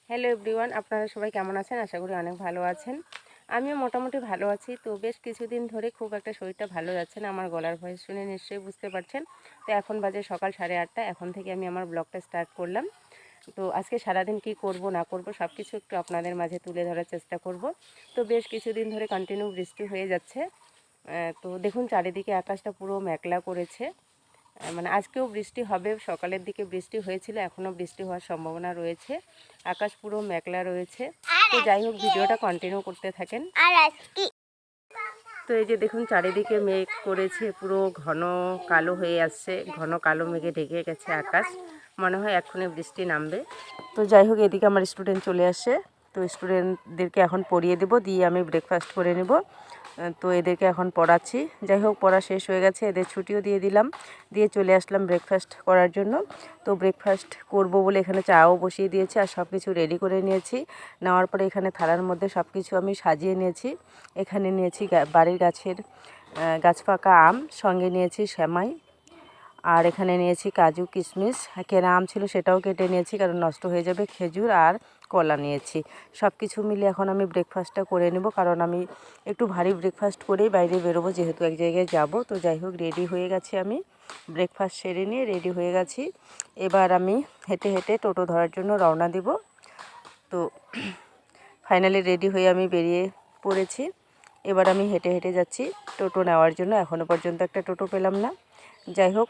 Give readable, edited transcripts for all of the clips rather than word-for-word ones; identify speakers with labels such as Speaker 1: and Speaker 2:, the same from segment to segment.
Speaker 1: Hello everyone, আপনারা সবাই কেমন আছেন? আশা করি অনেক ভালো আছেন। আমিও মোটামুটি ভালো আছি। তো বেশ কিছুদিন ধরে খুব একটা শরীরটা ভালো যাচ্ছে না। আমার গলার ভয়েস শুনে নিশ্চয়ই বুঝতে পারছেন। তো এখন বাজে সকাল 8:30। এখন থেকে আমি আমার ব্লগটা স্টার্ট করলাম। তো আজকে সারাদিন কি করব না করব সব কিছু একটু আপনাদের মাঝে তুলে ধরার চেষ্টা করব। তো বেশ কিছুদিন ধরে কন্টিনিউ বৃষ্টি হয়ে যাচ্ছে। তো দেখুন চারিদিকে আকাশটা পুরো মেঘলা করেছে। মানে আজকেও বৃষ্টি হবে, সকালের দিকে বৃষ্টি হয়েছিল, এখনও বৃষ্টি হওয়ার সম্ভাবনা রয়েছে। আকাশ পুরো মেঘলা রয়েছে। তো যাই হোক, ভিডিওটা কন্টিনিউ করতে থাকেন। তো এই যে দেখুন চারিদিকে মেঘ করেছে, পুরো ঘন কালো হয়ে আসছে, ঘন কালো মেঘে ঢেকে গেছে আকাশ। মনে হয় এক্ষুনি বৃষ্টি নামবে। তো যাই হোক, এদিকে আমার স্টুডেন্ট চলে আসে। তো স্টুডেন্টদেরকে এখন পড়িয়ে দেব, দিয়ে আমি ব্রেকফাস্ট করে নেব। তো এদেরকে এখন পড়াচ্ছি। যাই হোক, পড়া শেষ হয়ে গেছে, এদের ছুটিও দিয়ে দিলাম, দিয়ে চলে আসলাম ব্রেকফাস্ট করার জন্য। তো ব্রেকফাস্ট করব বলে এখানে চাও বসিয়ে দিয়েছি আর সব কিছু রেডি করে নিয়েছি। নেওয়ার পরে এখানে থালার মধ্যে সব কিছু আমি সাজিয়ে নিয়েছি। এখানে নিয়েছি বাড়ির গাছের গাছ পাকা আম, সঙ্গে নিয়েছি সেমাই, আর এখানে নিয়েছি কাজু কিশমিশ। কেনা আম ছিল সেটাও কেটে নিয়েছি, কারণ নষ্ট হয়ে যাবে। খেজুর আর কলা নিয়েছি। সব কিছু মিলে এখন আমি ব্রেকফাস্টটা করে নেব, কারণ আমি একটু ভারী ব্রেকফাস্ট করেই বাইরে বেরোবো, যেহেতু এক জায়গায় যাব। তো যাই হোক, রেডি হয়ে গেছি, আমি ব্রেকফাস্ট সেরে নিয়ে রেডি হয়ে গেছি। এবার আমি হেঁটে হেঁটে টোটো ধরার জন্য রওনা দিব। তো ফাইনালি রেডি হয়ে আমি বেরিয়ে পড়েছি। এবার আমি হেঁটে হেঁটে যাচ্ছি টোটো নেওয়ার জন্য। এখনও পর্যন্ত একটা টোটো পেলাম না। যাই হোক,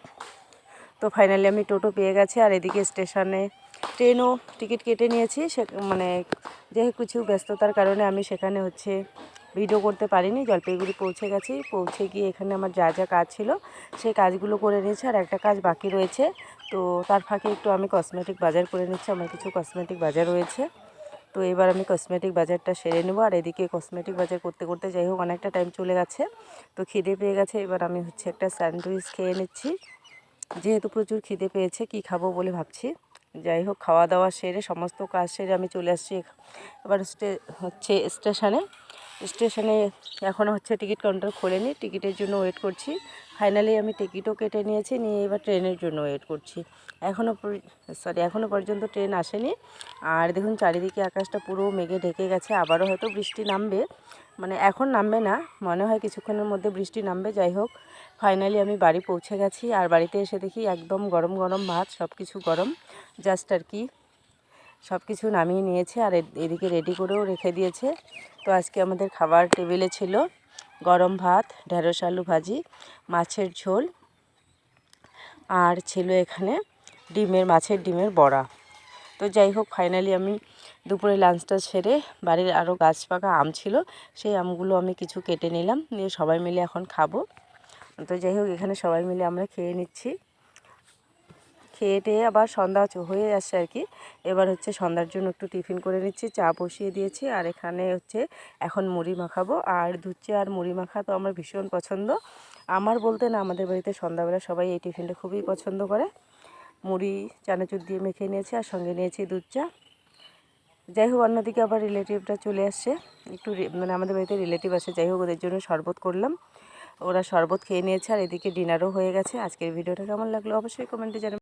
Speaker 1: তো ফাইনালি আমি টোটো পেয়ে গেছি। আর এদিকে স্টেশনে ট্রেনও টিকিট কেটে নিয়েছি। মানে যাই হোক, কিছু ব্যস্ততার কারণে আমি সেখানে ভিডিও করতে পারিনি। জলপাইগুড়ি পৌঁছে গেছি। পৌঁছে গিয়ে এখানে আমার যা যা কাজ ছিল সেই কাজগুলো করে নিয়েছি, আর একটা কাজ বাকি রয়েছে। তো তার ফাঁকে একটু আমি কসমেটিক বাজার করে নিচ্ছি, আমার কিছু কসমেটিক বাজার রয়েছে। তো এবার আমি কসমেটিক বাজারটা সেরে নেব। আর এদিকে কসমেটিক বাজার করতে করতে যাই হোক অনেকটা টাইম চলে গেছে। তো খিদে পেয়ে গেছে, এবার আমি একটা স্যান্ডউইচ খেয়ে নিচ্ছি, যেহেতু প্রচুর খিদে পেয়েছে। কি খাবো বলে ভাবছি। যাই হোক, খাওয়া দাওয়া সেরে সমস্ত কাজ সেরে আমি চলে আসছি এবার স্টেশনে এখনও টিকিট কাউন্টার খোলেনি, টিকিটের জন্য ওয়েট করছি। ফাইনালি আমি টিকিটও কেটে নিয়েছি, নিয়ে এবার ট্রেনের জন্য ওয়েট করছি। এখনও পর্যন্ত ট্রেন আসেনি। আর দেখুন চারিদিকে আকাশটা পুরো মেঘে ঢেকে গেছে, আবারও হয়তো বৃষ্টি নামবে। মানে এখন নামবে না, মনে হয় কিছুক্ষণের মধ্যে বৃষ্টি নামবে। যাই হোক, ফাইনালি আমি বাড়ি পৌঁছে গেছি। আর বাড়িতে এসে দেখি একদম গরম গরম ভাত, সব কিছু গরম, জাস্ট আর কি সব কিছু নামিয়ে নিয়েছে। আর এদিকে রেডি করেও রেখে দিয়েছে। তো আজকে আমাদের খাবার টেবিলে ছিল গরম ভাত, ঢেঁড়স আলু ভাজি, মাছের ঝোল, আর ছিল এখানে মাছের ডিমের বড়া। তো যাই হোক, ফাইনালি আমি দুপুরে লাঞ্চটা সেরে বাড়ির আরও গাছ পাকা আম ছিল, সেই আমগুলো আমি কিছু কেটে নিলাম, নিয়ে সবাই মিলে এখন খাবো। তো যাই হোক, এখানে সবাই মিলে আমরা খেয়ে নিচ্ছি। খেয়ে টেয়ে আবার সন্ধ্যা হয়ে আসছে আর কি। এবার সন্ধ্যার জন্য একটু টিফিন করে নিচ্ছি, চা বসিয়ে দিয়েছি। আর এখানে এখন মুড়ি মাখাবো। আর দুধ চা আর মুড়ি মাখা তো আমার ভীষণ পছন্দ। আমার বলতে না, আমাদের বাড়িতে সন্ধ্যাবেলা সবাই এই টিফিনটা খুবই পছন্দ করে। মুড়ি চানাচুর দিয়ে মেখে নিয়েছি, আর সঙ্গে নিয়েছি দুধ চা। যাই হোক, অন্যদিকে আবার রিলেটিভরা চলে আসছে, মানে আমাদের বাড়িতে রিলেটিভ আছে। যাই হোক, ওদের জন্য শরবত করলাম, ওরা শরবত খেয়ে নিয়েছে। আর এদিকে ডিনারও হয়ে গেছে। আজকের ভিডিওটা কেমন লাগলো অবশ্যই কমেন্টে জানাবেন।